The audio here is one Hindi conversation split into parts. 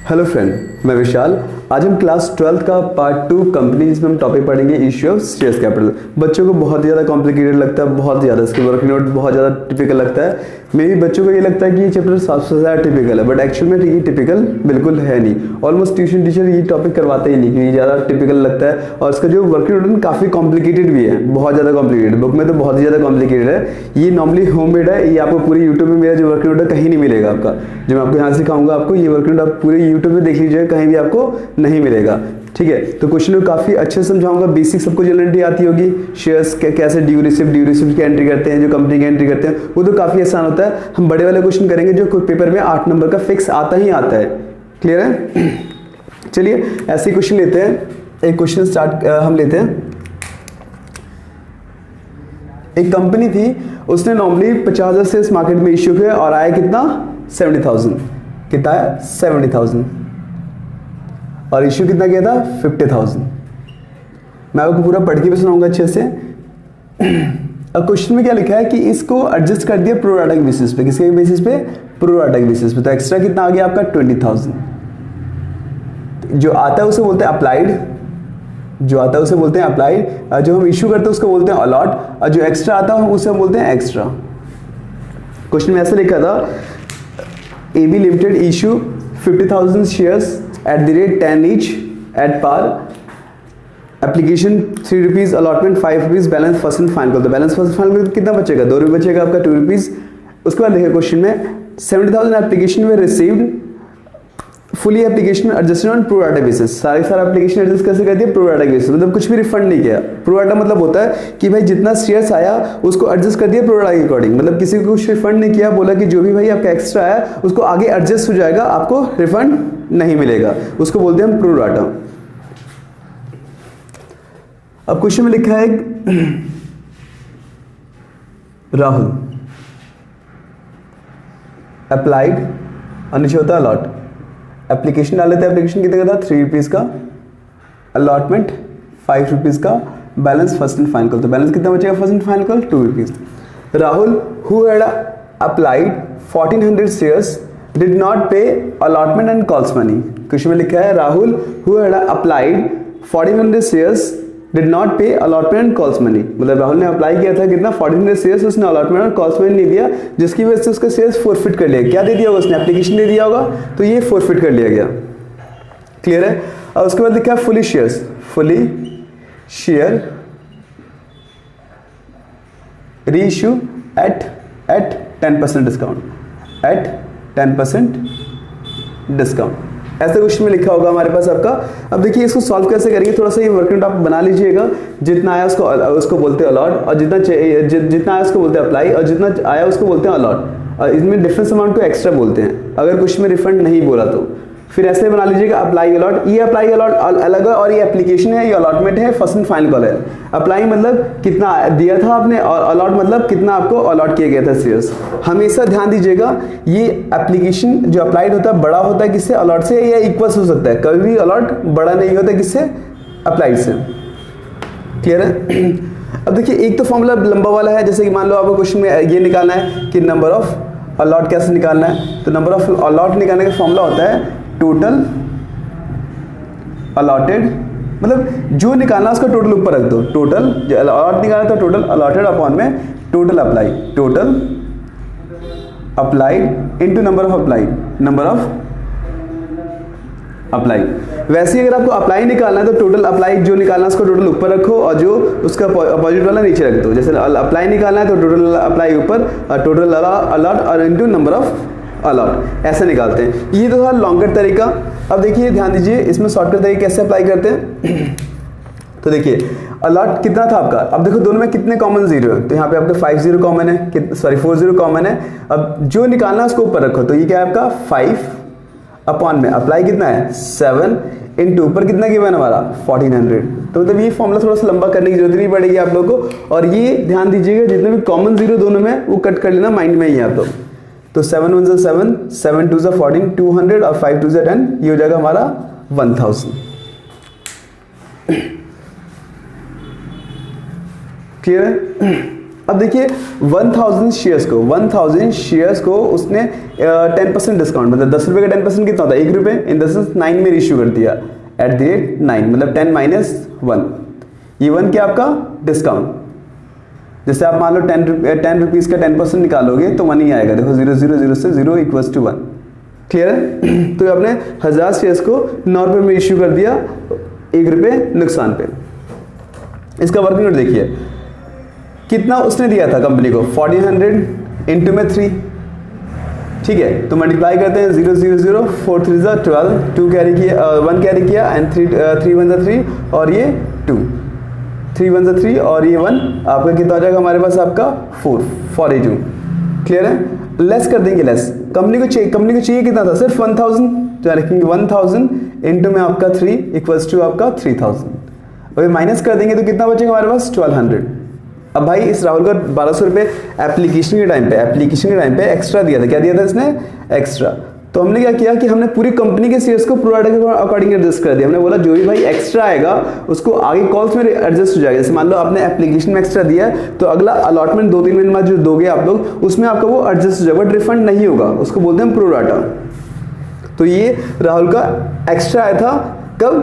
हेलो फ्रेंड, मैं विशाल। आज हम क्लास 12th का पार्ट 2 कंपनी जिसमें हम टॉपिक पढ़ेंगे इश्यू ऑफ शेयर्स कैपिटल। बच्चों को बहुत ज़्यादा कॉम्प्लिकेटेड लगता है, बहुत ज़्यादा इसके वर्क नोट बहुत ज़्यादा टिपिकल लगता है। मे भी बच्चों को ये लगता है कि ये चैप्टर सबसे ज़्यादा टिपिकल है, बट एक्चुअल में ये टिपिकल बिल्कुल है नहीं। ऑलमोस्ट ट्यूशन टीचर ये टॉपिक करवाते ही नहीं क्योंकि ज़्यादा टिपिकल लगता है और इसका जो वर्क नोट काफ़ी कॉम्प्लिकेटेड भी है, बहुत ज़्यादा कॉम्प्लिकेटेड। बुक में तो बहुत ज़्यादा कॉम्प्लिकेटेड है। ये नॉर्मली होममेड है, ये आपको पूरे यूट्यूब में मेरा जो वर्क नोट है कहीं नहीं मिलेगा आपका। जो मैं आपको यहाँ सिखाऊंगा आपको ये वर्क नोट आप पूरे यूट्यूब में देख लीजिएगा, कहीं भी आपको नहीं मिलेगा। ठीक है, तो क्वेश्चन को काफी अच्छे से समझाऊंगा। बेसिक सबको जनरली आती होगी, शेयर्स कैसे ड्यू रिसिप्ट की एंट्री करते हैं, जो कंपनी की एंट्री करते हैं, वो तो काफी आसान होता है। हम बड़े वाले क्वेश्चन करेंगे जो पेपर में 8 नंबर का फिक्स आता ही आता है। क्लियर है? चलिए ऐसे क्वेश्चन लेते हैं। एक क्वेश्चन स्टार्ट हम लेते हैं। एक कंपनी थी, उसने नॉर्मली 50,000 शेयर्स मार्केट में इश्यू किए और आया कितना? 70,000। कितना है? 70,000। और इश्यू कितना किया था? 50,000। मैं आपको पूरा पढ़ के भी सुनाऊंगा अच्छे से। अब क्वेश्चन में क्या लिखा है कि इसको एडजस्ट कर दिया प्रो राटा के बेसिस पे। किसके बेसिस पे? प्रो राटा के बेसिस पे। तो एक्स्ट्रा कितना आ गया आपका? 20,000। जो आता है उसे बोलते हैं अप्लाइड, जो आता है उसे बोलते हैं अप्लाइड। जो हम इश्यू करते हैं उसको बोलते हैं अलॉट, और जो एक्स्ट्रा आता है उसे हम बोलते हैं एक्स्ट्रा। क्वेश्चन में ऐसे लिखा था, AB limited issue 50,000 shares at the rate 10 each at par, application 3 rupees, allotment 5 rupees, balance first and final। तो बैलेंस फर्स्ट फाइनल में कितना बचेगा? 2 रुपये बचेगा आपका, 2 रुपीज। उसके बाद देखिए क्वेश्चन में 70,000 एप्लीकेशन में received, fully application adjusted on pro rata basis. सारे एप्लीकेशन एडजस्ट कैसे कर दिया? प्रो राटा बेसिस, मतलब कुछ भी रिफंड नहीं किया। प्रो राटा मतलब होता है कि भाई जितना शेयर्स आया उसको एडजस्ट कर दिया प्रो राटा के अकॉर्डिंग, मतलब किसी को कुछ रिफंड नहीं किया। बोला कि जो भी भाई आपका एक्स्ट्रा आया उसको आगे एडजस्ट हो जाएगा, आपको रिफंड नहीं मिलेगा। उसको बोलते हैं हम प्रो राटा। अब क्वेश्चन में लिखा है राहुल अप्लाइड और नीचे होता है अलॉट। एप्लीकेशन डाले थे, एप्लीकेशन कितने का था? 3 रुपीज का, अलॉटमेंट 5 रुपीज का, बैलेंस फर्स्ट एंड फाइनल। तो बैलेंस कितना बचेगा first and final? 2 rupees. Rahul who had applied 1400 shares did not pay allotment and calls money. Question में लिखा है Rahul who had applied 1400 shares did not pay allotment and calls money. मतलब राहुल ने अप्लाई किया था कितना? 1400 शेयर्स, उसने अलॉटमेंट और कॉल्स मनी नहीं दिया, जिसकी वजह से उसका शेयर्स फोरफिट कर लिया। क्या दे दिया होगा उसने? एप्लीकेशन दे दिया होगा, तो ये फोरफिट कर लिया गया। क्लियर है? और उसके बाद लिखा है fully shares, fully share reissue at 10% discount, at 10% discount. ऐसे क्वेश्चन में लिखा होगा हमारे पास आपका। अब देखिए इसको सॉल्व कैसे करेंगे, थोड़ा सा ये वर्कआउट आप बना लीजिएगा। जितना आया उसको बोलते हैं अलॉट, और जितना आया उसको बोलते हैं अप्लाई, और जितना आया उसको बोलते हैं अलॉट। और इसमें डिफरेंस अमाउंट को एक्स्ट्रा बोलते हैं अगर क्वेश्चन में रिफंड नहीं बोला तो। फिर ऐसे बना लीजिएगा अप्लाई अलॉट। ये अप्लाई अलॉट अलग है और ये एप्लीकेशन है, ये अलॉटमेंट है, फर्स्ट एंड फाइनल कॉल है। अप्लाई मतलब कितना दिया था आपने, और अलॉट मतलब कितना आपको अलॉट किया गया था शेयर्स। हमेशा ध्यान दीजिएगा, ये एप्लीकेशन जो अप्लाइड होता है बड़ा होता है किससे? अलॉट से, या इक्वल्स हो सकता है। कभी भी अलॉट बड़ा नहीं होता किससे? अप्लाइड से। क्लियर है? अब देखिए एक तो फॉर्मूला लंबा वाला है, जैसे कि मान लो आपको क्वेश्चन में ये निकालना है कि नंबर ऑफ अलॉट कैसे निकालना है। तो नंबर ऑफ अलॉट निकालने का फॉर्मूला होता है टोटल अलॉटेड, मतलब जो निकालना उसका टोटल ऊपर रख दो। टोटल अलॉट निकालना तो टोटल अलॉटेड अपॉन में total apply, total applied into number of applied, number of apply. वैसे ही अगर आपको अप्लाई निकालना है तो टोटल अप्लाई जो निकालना है उसको टोटल ऊपर रखो, और जो उसका अपोजिट वाला नीचे रख दो। जैसे अप्लाई निकालना है तो टोटल अप्लाई ऊपर, और टोटल अलॉट और इनटू नंबर ऑफ अलॉट, ऐसे निकालते हैं। ये तो था लॉन्गर तरीका। अब देखिए ध्यान दीजिए, इसमें शॉर्टकट तरीके कैसे अप्लाई करते हैं। तो देखिए अलॉट कितना था आपका, अब देखो दोनों में कितने कॉमन जीरो है। तो यहाँ पे आपका 50 कॉमन है, सॉरी 40 कॉमन है। अब जो निकालना है उसको ऊपर रखो, तो ये क्या है आपका 5 अपॉन में अप्लाई कितना है 7 इनटू ऊपर कितना गिवन हमारा 1400। तो मतलब ये फॉर्मूला थोड़ा सा लंबा करने की जरूरत नहीं पड़ेगी आप लोगों को। और ये ध्यान दीजिएगा जितने भी कॉमन जीरो दोनों में वो कट कर लेना माइंड में ही आप लोग। तो 7 1 7, 7 2 14, 200 और 5 2 10, ये हो जाएगा हमारा 1000। क्लियर है? अब देखिए 1000 शेयर्स को उसने 10% डिस्काउंट, मतलब 10 रुपये का 10% कितना होता है, 1 रुपये, इन द सेंस 9 में इशू कर दिया एट द रेट 9, मतलब 10 माइनस 1, ये 1 क्या आपका डिस्काउंट। जैसे आप मान लो 10 रुपीज़ का 10% निकालोगे तो 1 ही आएगा, देखो 0 0 0 से 0 इक्वल्स टू 1, क्लियर है। तो आपने 1000 शेयर्स को 9 रुपये में इश्यू कर दिया, 1 रुपये नुकसान पे। इसका वर्किंग नोट देखिए कितना उसने दिया था कंपनी को, 1400 इंटू में 3, ठीक है। तो मल्टीप्लाई करते हैं 0 0 0, 4 3 12, 2 कैरी किया, 1 कैरी किया एंड 3 1 3 और ये 2, 3 1 3 और ये 1, आपका कितना हो जाएगा हमारे पास आपका 442, क्लियर है। लेस कर देंगे, लेस कंपनी को चाहिए कितना था, सिर्फ 1000, तो रखेंगे 1000 इंटू में आपका 3 इक्वल्स टू आपका 3000, अभी माइनस कर देंगे तो कितना बचेगा हमारे पास 1200। अब भाई इस राहुल को 1200 रुपये एप्लीकेशन के टाइम पे एक्स्ट्रा दिया था, क्या दिया था इसने, एक्स्ट्रा। तो हमने क्या किया कि हमने पूरी कंपनी के शेयर्स को प्रोवाइडर के अकॉर्डिंग एडजस्ट कर दिया। हमने बोला जो भी भाई एक्स्ट्रा आएगा उसको आगे कॉल्स में एडजस्ट हो जाएगा। जैसे मान लो आपने एप्लीकेशन में एक्स्ट्रा दिया है तो अगला अलॉटमेंट 2-3 महीने बाद जो दोगे आप लोग उसमें आपका वो एडजस्ट हो जाएगा, बट रिफंड नहीं होगा, उसको बोलते हैं प्रोराटा। तो ये राहुल का एक्स्ट्रा आया था कब,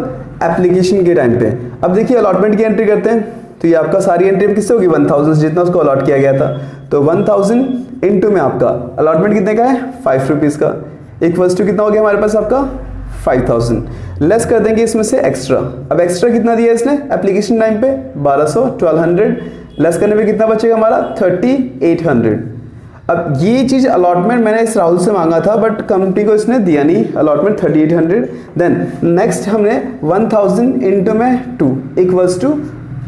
एप्लीकेशन के टाइम पे। अब देखिए अलॉटमेंट की एंट्री करते हैं, तो ये आपका सारी एंट्री किससे होगी, 1000 जितना उसको अलॉट किया गया था। तो 1000 इंटू में आपका अलॉटमेंट कितने का है, 5 रुपीज़ का, इक्वल्स टू कितना हो गया हमारे पास आपका 5000। लेस कर देंगे इसमें से एक्स्ट्रा। अब एक्स्ट्रा कितना दिया इसने एप्लीकेशन टाइम पे, 1200, 1200 लेस करने पे कितना बचेगा हमारा 3800। अब ये चीज अलॉटमेंट मैंने इस राहुल से मांगा था बट कंपनी को इसने दिया नहीं, अलॉटमेंट 3800। देन नेक्स्ट हमने 1000 इंटू में 2 इक्वल्स टू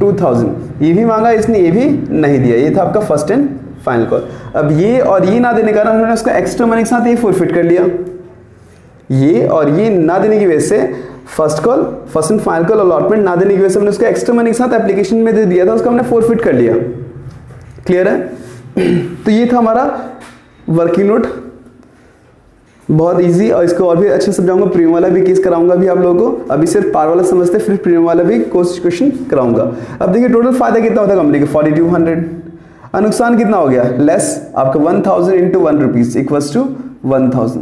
2000, ये भी मांगा इसने, ये भी नहीं दिया। ये था आपका फर्स्ट एंड फाइनल कॉल। अब ये और ये ना देने का कारण हमने उसका एक्स्ट्रा मनी के साथ ये फॉरफिट कर लिया। ये और ये ना देने की वजह से first and final call allotment ना देने की वजह से हमने उसका एक्स्ट्रा मनी के साथ एप्लीकेशन में दे दिया था, उसको हमने फॉरफिट कर लिया, क्लियर है। तो ये था हमारा वर्किंग नोट, बहुत इजी, और इसको और भी अच्छे से समझाऊंगा, प्रीमियम वाला भी केस कराऊंगा भी आप लोगों को। अभी सिर्फ पार वाला समझते, फिर प्रीमियम वाला भी क्वेश्चन कराऊंगा। अब देखिए टोटल फायदा कितना होता है कंपनी के, 4200। नुकसान कितना हो गया, लेस आपका 1000 इंटू 1 रुपीज इक्वल्स टू 1000।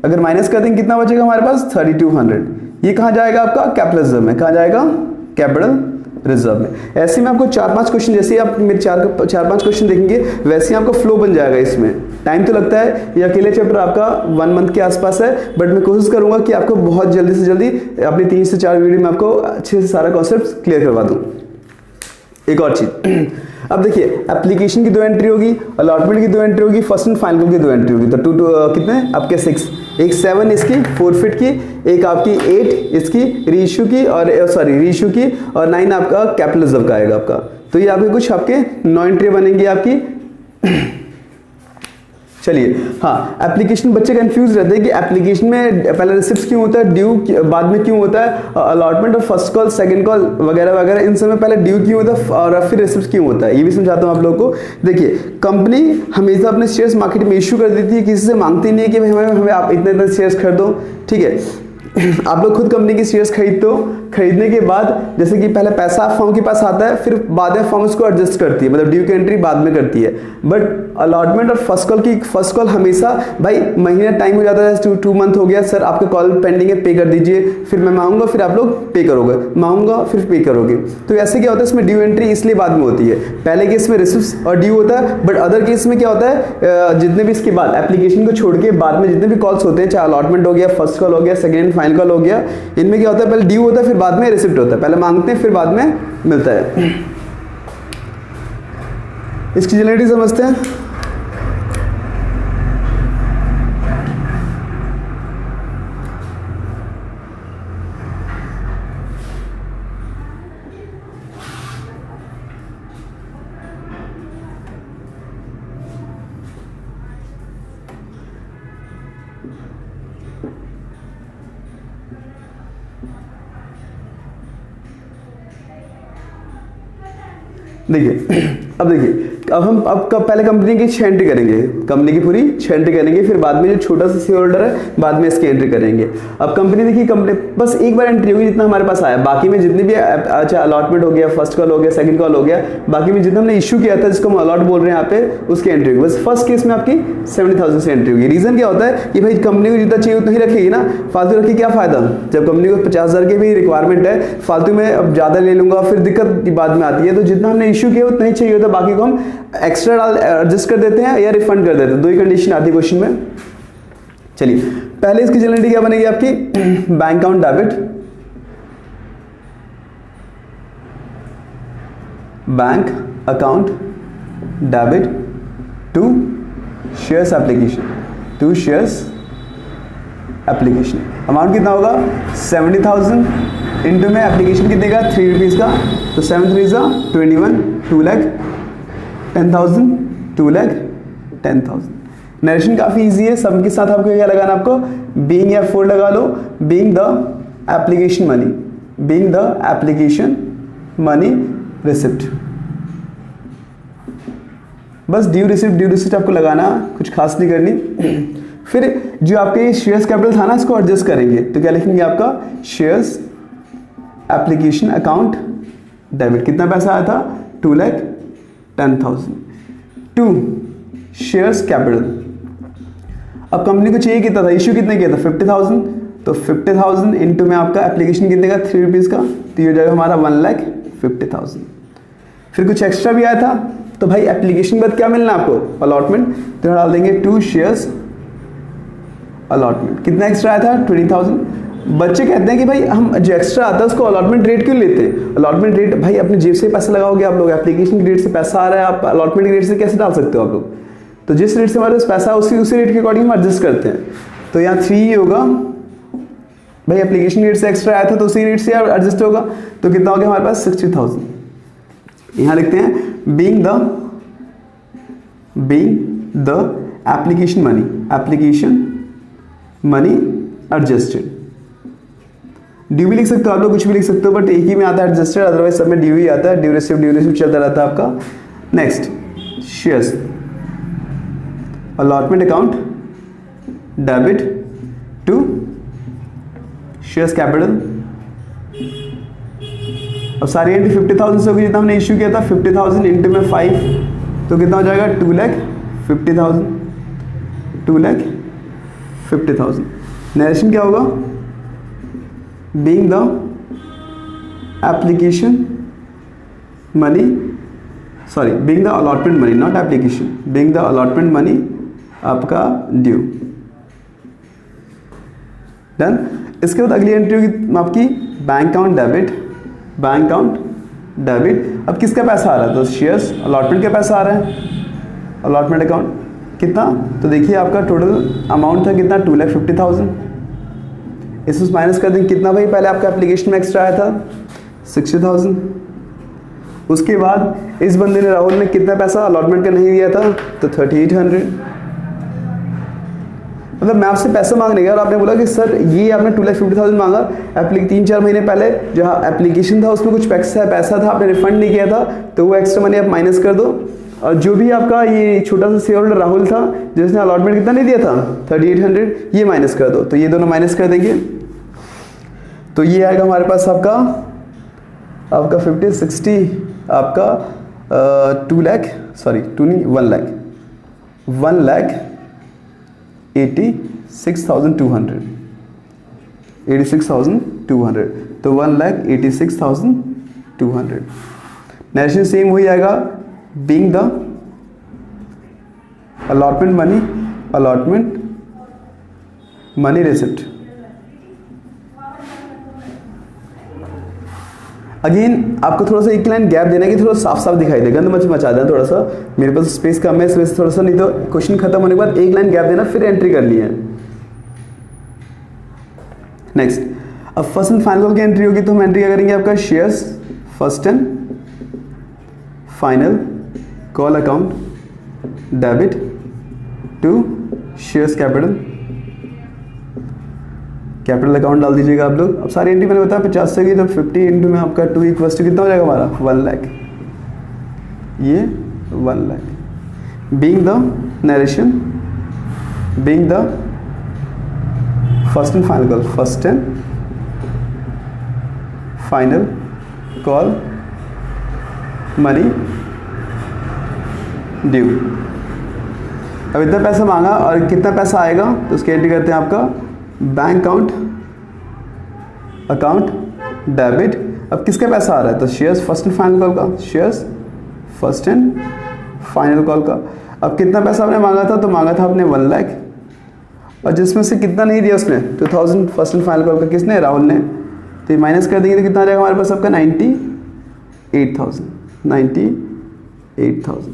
अगर माइनस कर देंगे कितना बचेगा हमारे पास 3200। ये कहाँ जाएगा आपका कैपिटल रिजर्व में, कहाँ जाएगा कैपिटल रिजर्व में। ऐसे में आपको 4-5 क्वेश्चन, जैसे आप मेरे 4-5 क्वेश्चन देखेंगे वैसे ही आपका फ्लो बन जाएगा। इसमें टाइम तो लगता है, ये अकेले चैप्टर आपका 1 मंथ के आसपास है, बट मैं कोशिश करूंगा कि आपको बहुत जल्दी से जल्दी अपनी 3 से 4 वीडियो में आपको अच्छे से सारा कॉन्सेप्ट क्लियर करवा दूं। एक और चीज, अब देखिए एप्लीकेशन की 2 एंट्री होगी, अलॉटमेंट की 2 एंट्री होगी, फर्स्ट एंड फाइनल की 2 एंट्री होगी। तो 2 कितने आपके 6, एक 7 इसकी फॉरफिट की, एक आपकी 8 इसकी रीइश्यू की और रीइश्यू की, और 9 आपका कैपिटल रिजर्व का आएगा आपका। तो ये आपके कुछ आपके 9 एंट्री बनेंगी आपकी। चलिए हाँ, एप्लीकेशन बच्चे कंफ्यूज रहते हैं कि एप्लीकेशन में पहले रिसिप्ट क्यों होता है, ड्यू बाद में क्यों होता है, अलॉटमेंट और फर्स्ट कॉल सेकंड कॉल वगैरह वगैरह इन सब में पहले ड्यू क्यों होता है और फिर रिसिप्ट क्यों होता है, ये भी समझाता हूँ आप लोगों को। देखिए कंपनी हमेशा अपने शेयर्स मार्केट में इश्यू कर देती है, किसी से मांगती नहीं है कि हमें आप इतने शेयर्स खरीदो, ठीक है। आप लोग खुद कंपनी के शेयर्स खरीदते हो, खरीदने के बाद जैसे कि पहले पैसा फर्म के पास आता है, फिर बाद में फर्म उसको एडजस्ट करती है, मतलब ड्यू की एंट्री बाद में करती है। बट अलॉटमेंट और फर्स्ट कॉल हमेशा भाई महीने टाइम हो जाता है, 2 मंथ हो गया सर आपका कॉल पेंडिंग है, पे कर दीजिए, फिर मैं मांगूंगा फिर आप लोग पे करोगे, मांगूंगा फिर पे करोगे। तो ऐसे क्या होता है, इसमें ड्यू एंट्री इसलिए बाद में होती है। पहले केस में रिसिप्ट और ड्यू होता है, बट अदर केस में क्या होता है, जितने भी इसके बाद एप्लीकेशन को छोड़ के बाद में जितने भी कॉल्स होते हैं, चाहे अलॉटमेंट हो गया, फर्स्ट कॉल हो गया, सेकेंड एंड फाइनल कॉल हो गया, इनमें क्या होता है पहले ड्यू होता है फिर बाद में रिसिप्ट होता है, पहले मांगते हैं फिर बाद में मिलता है। इसकी जनरेटिव समझते हैं। देखिए अब देखिए अब पहले कंपनी की 6 एंट्री करेंगे, कंपनी की पूरी 6 एंट्री करेंगे, फिर बाद में जो छोटा सा शेयर होल्डर है बाद में इसकी एंट्री करेंगे। अब कंपनी देखिए, कंपनी बस एक बार एंट्री होगी जितना हमारे पास आया, बाकी में जितनी भी अच्छा अलॉटमेंट हो गया, फर्स्ट कॉल हो गया, सेकंड कॉल हो गया, बाकी में जितना हमने इशू किया था जिसको हम अलॉट बोल रहे हैं यहाँ पे, उसकी एंट्री होगी। बस फर्स्ट केस में आपकी 70,000 से एंट्री होगी। रीजन क्या होता है कि भाई कंपनी को जितना चाहिए उतना ही रखेगी ना, फालतू रखी क्या फायदा। जब कंपनी को 50,000 की भी रिक्वायरमेंट है, फालतू में अब ज्यादा ले लूंगा फिर दिक्कत बाद में आती है। तो जितना हमने इशू किया उतना ही चाहिए होता है, बाकी को हम एक्स्ट्रा एडजस्ट कर देते हैं या रिफंड कर देते हैं। दो ही कंडीशन आती है क्वेश्चन में। चलिए पहले इसकी जनरलिटी क्या बनेगी आपकी, bank account debit, bank account debit to shares application, to shares application. Amount कितना होगा 70,000 इंटू में एप्लीकेशन कितने का 3 रुपीज़ का, तो 7 3 21, 2 लाख 10,000, 2 लाख 10,000। नरेशन काफ़ी इजी है, सबके साथ आपको क्या लगाना, आपको बीइंग या फोर लगा लो, being the application money, being the application money receipt, बस ड्यू रिसिप्ट आपको लगाना, कुछ खास नहीं करनी। फिर जो आपके शेयर्स कैपिटल था ना, इसको एडजस्ट करेंगे, तो क्या लिखेंगे आपका शेयर्स एप्लीकेशन अकाउंट डेबिट, कितना पैसा आया था 2,10,000 टू शेयर्स कैपिटल। अब कंपनी को चाहिए कितना था, इश्यू कितने किया था 50,000, तो 50,000 इंटू में आपका एप्लीकेशन कितने का 3 रुपीज़ का, तो ये हो जाएगा हमारा 1,50,000। फिर कुछ एक्स्ट्रा भी आया था, तो भाई एप्लीकेशन के बाद क्या मिलना आपको, अलॉटमेंट, तो डाल देंगे 2 शेयर्स अलॉटमेंट। कितना एक्स्ट्रा आया था 20,000। बच्चे कहते हैं कि भाई हम जो एक्स्ट्रा आता है उसको अलॉटमेंट रेट क्यों लेते हैं। अलॉटमेंट रेट भाई अपने जेब से पैसा लगाओगे आप लोग, एप्लीकेशन की रेट से पैसा आ रहा है, आप अलॉटमेंट की रेट से कैसे डाल सकते हो आप लोग। तो जिस रेट से हमारे पास पैसा उसी रेट के अकॉर्डिंग हम एडजस्ट करते हैं। तो यहाँ 3 ही होगा भाई, एप्लीकेशन रेट से एक्स्ट्रा आया था तो उसी रेट से एडजस्ट होगा। तो कितना हो गया हमारे पास 60,000। यहाँ लिखते हैं being the application money adjusted. Due भी लिख सकते हो आप लोग, कुछ भी लिख सकते हो, बट एक ही में आता है एडजस्टेड, अदरवाइज सब में ड्यू ही आता है। ड्यू रिसिप्ट चलता रहता है आपका। Next shares allotment account debit to shares capital. अब सारी एंट्री 50,000 से होगी, जितना हमने इश्यू किया था 50,000 इंटू में 5, तो कितना हो जाएगा 2,50,000, 2,50,000। नरेशन क्या होगा, being the application money, sorry being the allotment money, not application, being the allotment money आपका ड्यू। डन। इसके बाद अगली एंट्री होगी आपकी bank account debit, bank account debit. अब किसका पैसा आ रहा है, तो शेयर्स अलॉटमेंट का पैसा आ रहा है, अलॉटमेंट अकाउंट कितना, तो देखिए आपका टोटल अमाउंट था कितना 2,50,000। इसमें माइनस कर देंगे कितना भाई, पहले आपका एप्लीकेशन में एक्स्ट्रा आया था 60,000। उसके बाद इस बंदे ने, राहुल ने कितना पैसा अलॉटमेंट का नहीं दिया था, तो 3,800। मतलब मैं आपसे पैसा मांगने गया और आपने बोला कि सर ये आपने 2,50,000 मांगा, 3-4 महीने पहले जहाँ एप्लीकेशन था उसमें कुछ पैसा था, आपने रिफंड नहीं किया था, तो वो एक्स्ट्रा मनी आप माइनस कर दो। और जो भी आपका ये छोटा सा शेयर होल्डर राहुल था जिसने अलॉटमेंट कितना नहीं दिया था 3,800, ये माइनस कर दो। तो ये दोनों माइनस कर देंगे, तो ये आएगा हमारे पास आपका 50 60 आपका 1,86,200, 86,200, तो 1,86,200। नरेशन सेम वही आएगा, being the allotment money receipt. Again आपको थोड़ा सा एक लाइन गैप देना है कि थोड़ा साफ साफ दिखाई दे, गंद मच मचा देना थोड़ा सा, मेरे पास स्पेस कम है इस वजह से थोड़ा सा, नहीं तो क्वेश्चन खत्म होने के बाद एक लाइन गैप देना फिर एंट्री करनी है। नेक्स्ट, अब फर्स्ट एंड फाइनल की एंट्री होगी, तो हम एंट्री क्या करेंगे, आपका shares first and final call account debit to shares capital account डाल दीजिएगा आप लोग। अब सारी एंट्री मैंने बताया 50 से की, तो 50 इंटू में आपका 2 इक्वल्स टू कितना हो जाएगा हमारा 1 लाख। ये 1 lakh, being the narration, being the first and final call, first and final call money due. अब इतना पैसा मांगा और कितना पैसा आएगा तो उसकी एंट्री करते हैं आपका बैंक अकाउंट डेबिट। अब किसका पैसा आ रहा है तो shares first and final call का, shares first and final call का। अब कितना पैसा आपने मांगा था तो मांगा था आपने 1 लाख, और जिसमें से कितना नहीं दिया उसने 2000 फर्स्ट एंड फाइनल कॉल का, किसने, राहुल ने। तो ये माइनस कर देंगे तो कितना आ जाएगा हमारे पास आपका 98,000।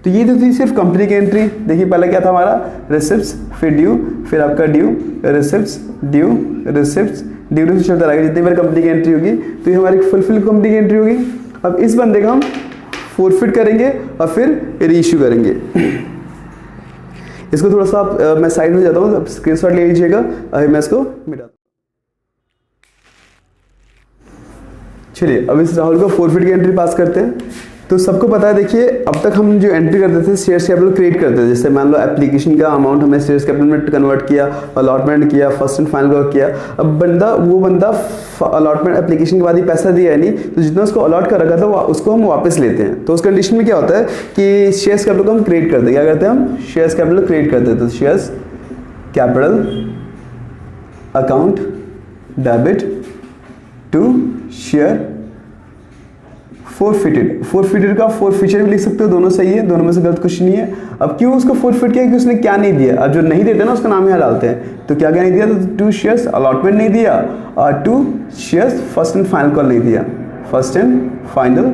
तो ये तो थी सिर्फ कंपनी की एंट्री। देखिए पहले क्या था हमारा, रिसिप्ट्स, फिर ड्यू, फिर आपका due, receipts, due, receipts, due से चलता रहेगा जितनी बार कंपनी की एंट्री होगी। तो ये हमारी फुलफिल कंपनी की एंट्री होगी। अब इस बंदे का हम फोरफिट करेंगे और फिर रीइश्यू करेंगे। इसको थोड़ा सा आप मैं साइड में जाता हूँ, स्क्रीनशॉट ले लीजिएगा, अभी मैं इसको मिटा। चलिए अब इस राहुल को फोरफिट की एंट्री पास करते हैं। तो सबको पता है, देखिए अब तक हम जो एंट्री करते थे शेयर्स कैपिटल क्रिएट करते थे। जैसे मान लो एप्लीकेशन का अमाउंट हमने शेयर्स कैपिटल में कन्वर्ट किया, अलॉटमेंट किया, फर्स्ट एंड फाइनल को किया। अब वो बंदा अलॉटमेंट एप्लीकेशन के बाद ही पैसा दिया है नहीं, तो जितना उसको अलॉट कर रखा था उसको हम वापस लेते हैं। तो उस कंडीशन में क्या होता है कि शेयर्स कैपिटल को हम क्रिएट करते हैं। क्या करते हैं हम, शेयर्स कैपिटल क्रिएट करते हैं। तो shares capital account debit to share forfeited का फोरफिचर भी लिख सकते हो, दोनों सही है, दोनों में से गलत कुछ नहीं है। अब क्यों उसको फोरफिट किया कि उसने क्या नहीं दिया। अब जो नहीं देते ना उसका नाम यहाँ डालते हैं। तो क्या क्या नहीं दिया, तो 2 शेयर्स अलॉटमेंट नहीं दिया और 2 shares first and final call नहीं दिया, first and final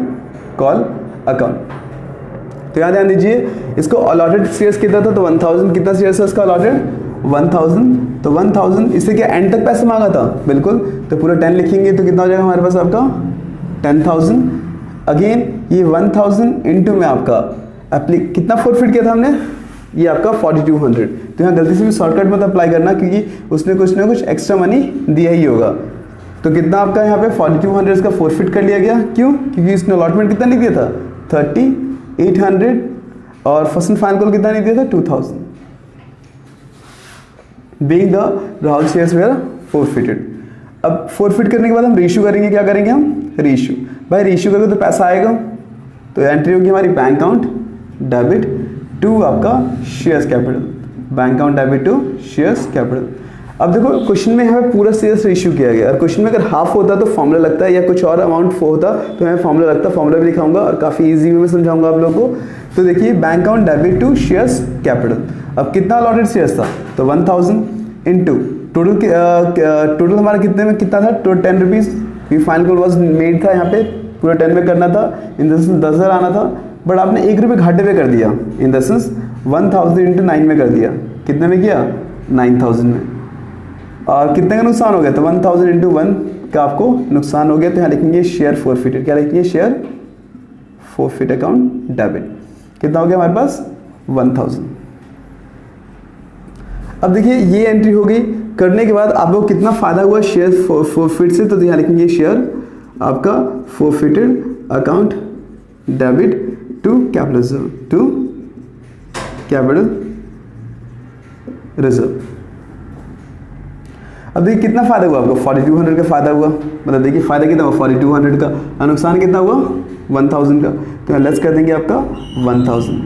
call account. तो यहाँ ध्यान दीजिए, इसको अलॉटेड शेयर्स कितना था तो 1000, कितना शेयर्स है इसका अलॉटेड 1000। तो 1000 इससे क्या एंड तक पैसा मांगा था, बिल्कुल। तो पूरा 10 लिखेंगे तो कितना हो जाएगा हमारे पास आपका 10,000। अगेन ये 1000 इंटू में आपका कितना फोरफिट किया था हमने, ये आपका 4200। तो यहाँ गलती से भी शॉर्टकट मत अप्लाई करना क्योंकि उसने कुछ ना कुछ एक्स्ट्रा मनी दिया ही होगा। तो कितना आपका यहाँ पे 4200 इसका फोरफिट कर लिया गया। क्यों, क्योंकि इसने अलॉटमेंट कितना नहीं दिया था 3800 और फर्स्ट एंड फाइनल कॉल कितना नहीं दिया था 2000। Being the Rahul shares where forfeited. अब फोरफिट करने के बाद हम रीइश्यू करेंगे। क्या करेंगे हम, रीइश्यू। भाई रीइश्यू करोगे तो पैसा आएगा, तो एंट्री होगी हमारी बैंक अकाउंट डेबिट टू आपका shares capital, bank account debit to shares capital. अब देखो क्वेश्चन में हमें पूरा शेयर्स रीइश्यू किया गया और क्वेश्चन में अगर हाफ होता तो फॉर्मूला लगता है, या कुछ और अमाउंट होता तो हमें फॉर्मूला लगता। फॉर्मूला भी दिखाऊंगा और काफ़ी ईजी में समझाऊंगा आप लोगों को। तो देखिए bank account debit to shares capital. अब कितना अलॉटेड शेयर्स था तो 1000 इंटू टोटल हमारा कितने में कितना था तो 10 rupees. Final call was made था, यहाँ पे पूरा 10 में करना था, इन द सेंस 10,000 आना था, बट आपने 1 रुपये घाटे पे कर दिया, इन द सेंस 1000 इंटू 9 में कर दिया। कितने में किया 9000 में। और कितने का नुकसान हो गया तो 1000 इंटू 1 का आपको नुकसान हो गया। तो यहाँ लिखेंगे शेयर फोरफिटेड। क्या लिखेंगे, शेयर फोरफिट अकाउंट डेबिट। कितना हो गया हमारे पास 1000। अब देखिए ये एंट्री हो गई। करने के बाद आपको कितना फायदा हुआ शेयर फोरफिट से, तो यहाँ लिखेंगे शेयर आपका forfeited account debit to capital reserve, to capital reserve. अब देखिए कितना फायदा हुआ आपको 4200 का फायदा हुआ। मतलब देखिए फायदा कितना हुआ 4200 का, और नुकसान कितना हुआ 1000 का। तो लेस कर देंगे आपका 1000,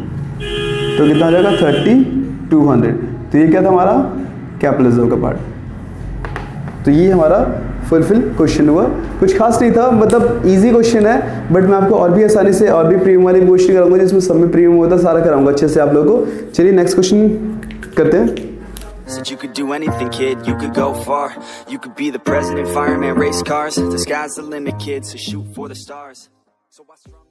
तो कितना हो जाएगा 3200। तो ये क्या था हमारा कैपिटल रिजर्व का पार्ट। तो ये हमारा फुलफिल क्वेश्चन हुआ। कुछ खास नहीं था, मतलब इजी क्वेश्चन है, बट मैं आपको और भी आसानी से और भी प्रीमियम वाली क्वेश्चन कराऊंगा जिसमें सब में प्रीमियम होता है, सारा कराऊंगा अच्छे से आप लोगों को। चलिए नेक्स्ट क्वेश्चन करते हैं। Said you could do anything, kid, you could go far. You could be the president, fireman, race cars. The sky's the limit, kid, so shoot for the stars. So what's wrong?